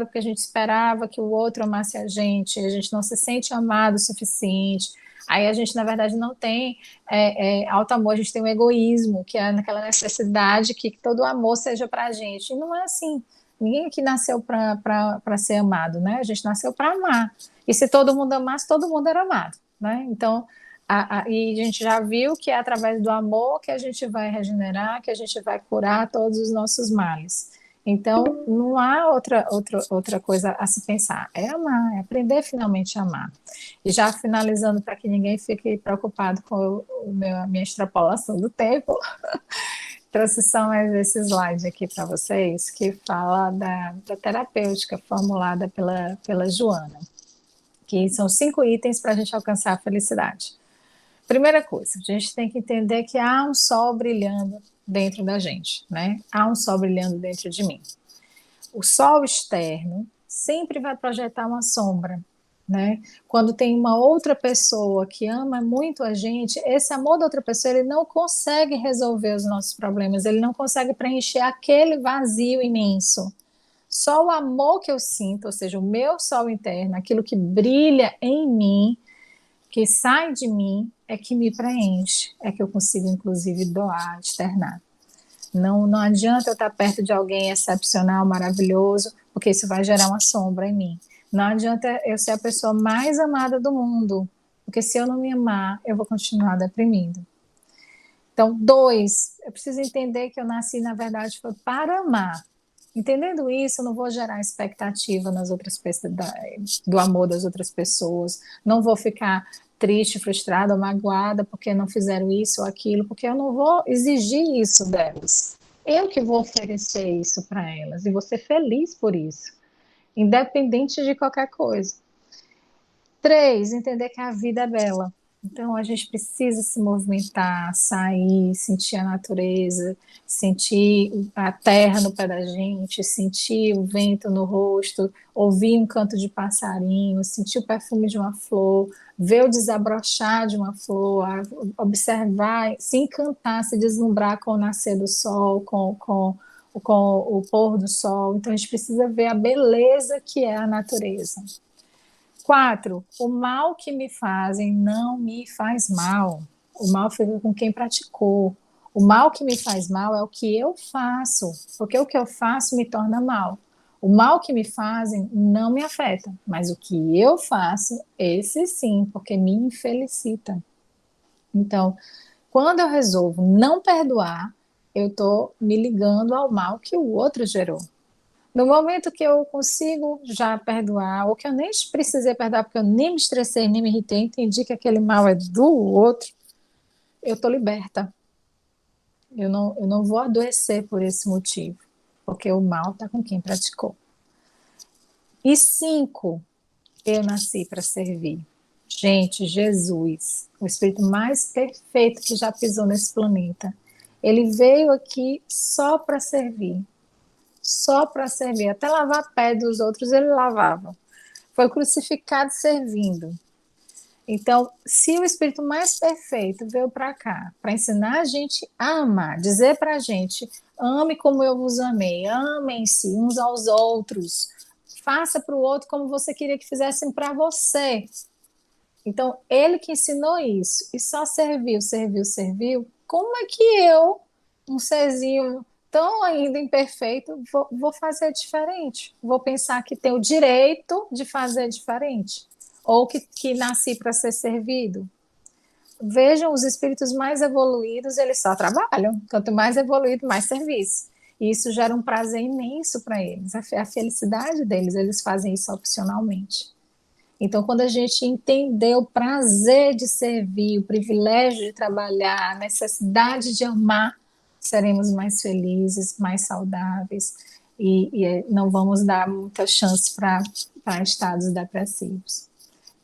porque a gente esperava que o outro amasse a gente não se sente amado o suficiente, aí a gente, na verdade, não tem alto amor, a gente tem um egoísmo, que é naquela necessidade que todo amor seja para a gente, e não é assim. Ninguém aqui nasceu para ser amado, né? A gente nasceu para amar. E se todo mundo amasse, todo mundo era amado, né? Então, e a gente já viu que é através do amor que a gente vai regenerar, que a gente vai curar todos os nossos males. Então, não há outra coisa a se pensar. É amar, é aprender finalmente a amar. E já finalizando, para que ninguém fique preocupado com a minha extrapolação do tempo, trouxe só mais esse slide aqui para vocês, que fala da terapêutica formulada pela Joana, que são 5 itens para a gente alcançar a felicidade. Primeira coisa, a gente tem que entender que há um sol brilhando dentro da gente, né? Há um sol brilhando dentro de mim. O sol externo sempre vai projetar uma sombra, né? Quando tem uma outra pessoa que ama muito a gente, esse amor da outra pessoa, ele não consegue resolver os nossos problemas, ele não consegue preencher aquele vazio imenso. Só o amor que eu sinto, ou seja, o meu sol interno, aquilo que brilha em mim, que sai de mim, é que me preenche, é que eu consigo, inclusive, doar, externar. Não adianta eu estar perto de alguém excepcional, maravilhoso, porque isso vai gerar uma sombra em mim. Não adianta eu ser a pessoa mais amada do mundo, porque se eu não me amar, eu vou continuar deprimido. Então, 2, eu preciso entender que eu nasci, na verdade, foi para amar. Entendendo isso, eu não vou gerar expectativa nas outras pessoas, do amor das outras pessoas, não vou ficar triste, frustrada ou magoada porque não fizeram isso ou aquilo, porque eu não vou exigir isso delas. Eu que vou oferecer isso para elas e vou ser feliz por isso, independente de qualquer coisa. 3, entender que a vida é bela. Então, a gente precisa se movimentar, sair, sentir a natureza, sentir a terra no pé da gente, sentir o vento no rosto, ouvir um canto de passarinho, sentir o perfume de uma flor, ver o desabrochar de uma flor, observar, se encantar, se deslumbrar com o nascer do sol, com o pôr do sol. Então, a gente precisa ver a beleza que é a natureza. 4, o mal que me fazem não me faz mal. O mal fica com quem praticou. O mal que me faz mal é o que eu faço, porque o que eu faço me torna mal. O mal que me fazem não me afeta, mas o que eu faço, esse sim, porque me infelicita. Então, quando eu resolvo não perdoar, eu estou me ligando ao mal que o outro gerou. No momento que eu consigo já perdoar, ou que eu nem precisei perdoar, porque eu nem me estressei, nem me irritei, entendi que aquele mal é do outro, eu estou liberta. Eu não vou adoecer por esse motivo, porque o mal está com quem praticou. E 5, eu nasci para servir. Gente, Jesus, o espírito mais perfeito que já pisou nesse planeta, ele veio aqui só para servir. Só para servir, até lavar pé dos outros ele lavava. Foi crucificado servindo. Então, se o espírito mais perfeito veio para cá para ensinar a gente a amar, dizer para a gente, ame como eu vos amei, amem-se uns aos outros, faça para o outro como você queria que fizessem para você. Então, ele que ensinou isso e só serviu, serviu, serviu, como é que eu, um serzinho tão ainda imperfeito, vou fazer diferente. Vou pensar que tenho o direito de fazer diferente. Ou que nasci para ser servido. Vejam, os espíritos mais evoluídos, eles só trabalham. Quanto mais evoluído, mais serviço. E isso gera um prazer imenso para eles. A felicidade deles, eles fazem isso opcionalmente. Então, quando a gente entender o prazer de servir, o privilégio de trabalhar, a necessidade de amar, seremos mais felizes, mais saudáveis e não vamos dar muita chance para estados depressivos.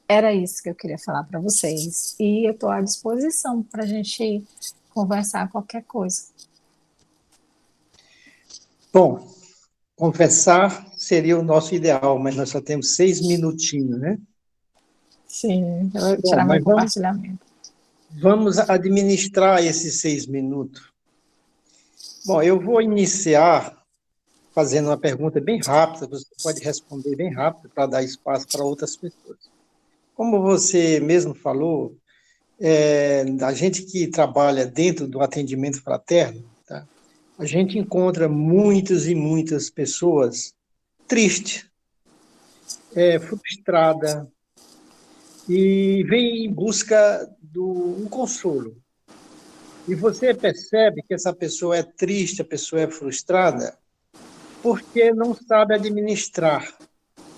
Era isso que eu queria falar para vocês. E eu estou à disposição para a gente conversar qualquer coisa.
Bom, conversar seria o nosso ideal, mas nós só temos 6 minutinhos, né?
Sim, eu vou
Bom,
tirar meu
mas
compartilhamento.
vamos administrar esses 6 minutos. Bom, eu vou iniciar fazendo uma pergunta bem rápida, você pode responder bem rápido para dar espaço para outras pessoas. Como você mesmo falou, a gente que trabalha dentro do atendimento fraterno, tá? A gente encontra muitas e muitas pessoas tristes, frustradas, e vem em busca de um consolo. E você percebe que essa pessoa é triste, a pessoa é frustrada, porque não sabe administrar.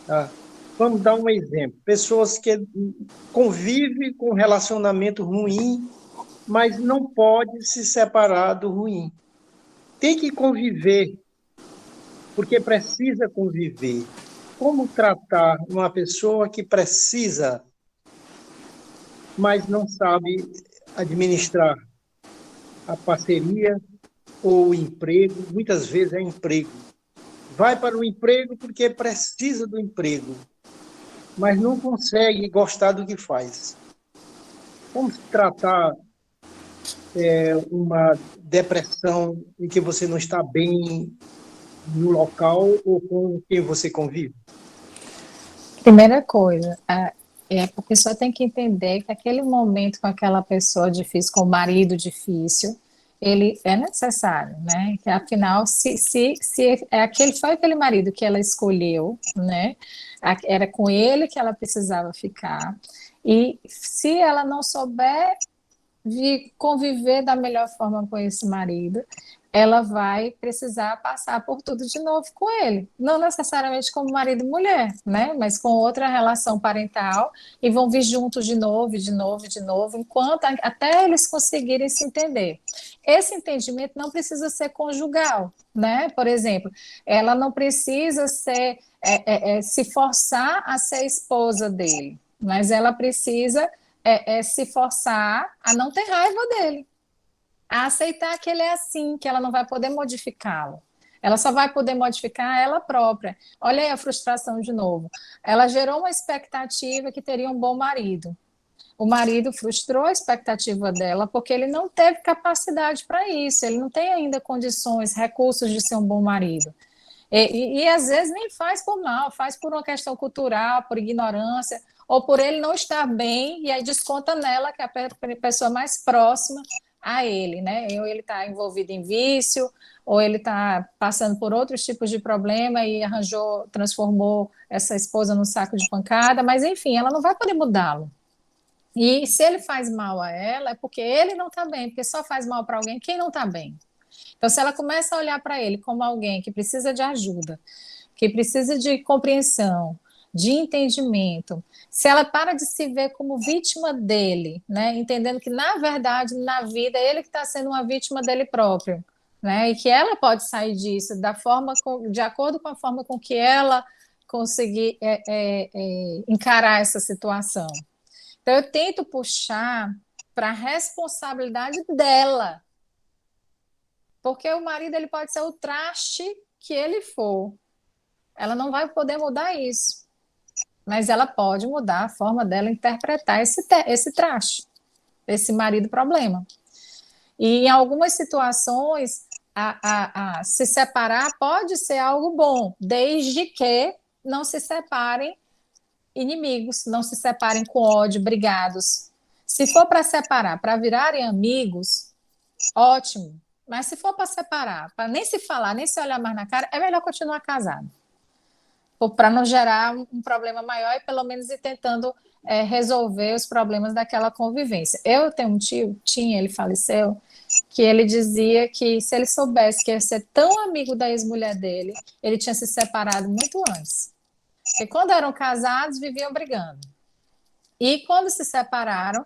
Tá? Vamos dar um exemplo. Pessoas que convivem com um relacionamento ruim, mas não pode se separar do ruim. Tem que conviver, porque precisa conviver. Como tratar uma pessoa que precisa, mas não sabe administrar a parceria ou o emprego? Muitas vezes é emprego. Vai para o emprego porque precisa do emprego, mas não consegue gostar do que faz. Como tratar uma depressão em que você não está bem no local ou com quem você convive?
Primeira coisa, a pessoa tem que entender que aquele momento com aquela pessoa difícil, com o marido difícil, ele é necessário, né? Que afinal, se foi aquele marido que ela escolheu, né? Era com ele que ela precisava ficar. E se ela não souber de conviver da melhor forma com esse marido, ela vai precisar passar por tudo de novo com ele. Não necessariamente como marido e mulher, né? Mas com outra relação parental e vão vir juntos de novo, de novo, de novo, enquanto até eles conseguirem se entender. Esse entendimento não precisa ser conjugal, né? Por exemplo, ela não precisa se forçar a ser esposa dele, mas ela precisa se forçar a não ter raiva dele, a aceitar que ele é assim, que ela não vai poder modificá-lo. Ela só vai poder modificar ela própria. Olha aí a frustração de novo. Ela gerou uma expectativa que teria um bom marido. O marido frustrou a expectativa dela porque ele não teve capacidade para isso, ele não tem ainda condições, recursos de ser um bom marido. E às vezes nem faz por mal, faz por uma questão cultural, por ignorância, ou por ele não estar bem, e aí desconta nela, que é a pessoa mais próxima a ele, né? Ou ele está envolvido em vício, ou ele está passando por outros tipos de problema e transformou essa esposa num saco de pancada, mas enfim, ela não vai poder mudá-lo. E se ele faz mal a ela, é porque ele não está bem, porque só faz mal para alguém quem não está bem. Então, se ela começa a olhar para ele como alguém que precisa de ajuda, que precisa de compreensão, de entendimento, se ela para de se ver como vítima dele, né, entendendo que, na verdade, na vida, é ele que está sendo uma vítima dele próprio, né, e que ela pode sair disso de acordo com a forma com que ela conseguir encarar essa situação. Então, eu tento puxar para a responsabilidade dela, porque o marido ele pode ser o traste que ele for. Ela não vai poder mudar isso. Mas ela pode mudar a forma dela interpretar esse traste, esse marido problema. E em algumas situações, se separar pode ser algo bom, desde que não se separem inimigos, não se separem com ódio, brigados. Se for para separar, para virarem amigos, ótimo. Mas se for para separar, para nem se falar, nem se olhar mais na cara, é melhor continuar casado. Para não gerar um problema maior e pelo menos ir tentando resolver os problemas daquela convivência. Eu tenho um tio, ele faleceu, que ele dizia que se ele soubesse que ia ser tão amigo da ex-mulher dele, ele tinha se separado muito antes. Porque quando eram casados, viviam brigando. E quando se separaram,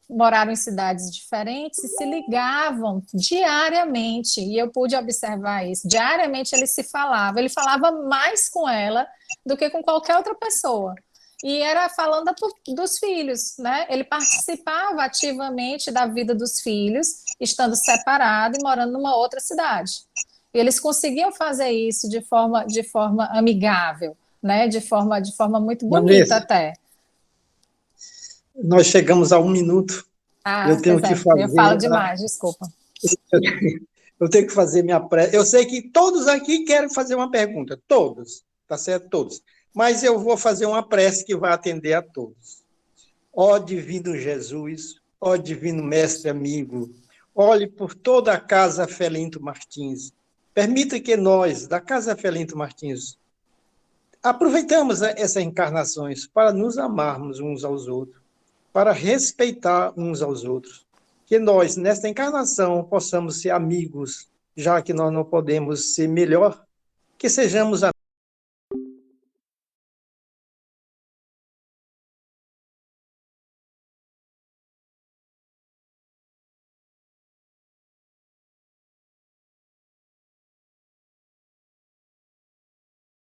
moraram em cidades diferentes e se ligavam diariamente. E eu pude observar isso. Diariamente ele se falava. Ele falava mais com ela do que com qualquer outra pessoa. E era falando dos filhos, né? Ele participava ativamente da vida dos filhos, estando separado e morando numa outra cidade. E eles conseguiam fazer isso de forma amigável, né? De forma muito bonita
Vanessa,
até.
nós chegamos a 1 minuto. Eu
Ah,
tenho
pois
que
é, eu falo
fazer,
demais, desculpa.
eu tenho que fazer minha prece. Eu sei que todos aqui querem fazer uma pergunta, todos, tá certo? Todos. Mas eu vou fazer uma prece que vai atender a todos. Ó divino Jesus, ó divino mestre amigo, olhe por toda a Casa Felinto Martins. Permita que nós, da Casa Felinto Martins, aproveitamos essas encarnações para nos amarmos uns aos outros, para respeitar uns aos outros. Que nós, nesta encarnação, possamos ser amigos, já que nós não podemos ser melhor, que sejamos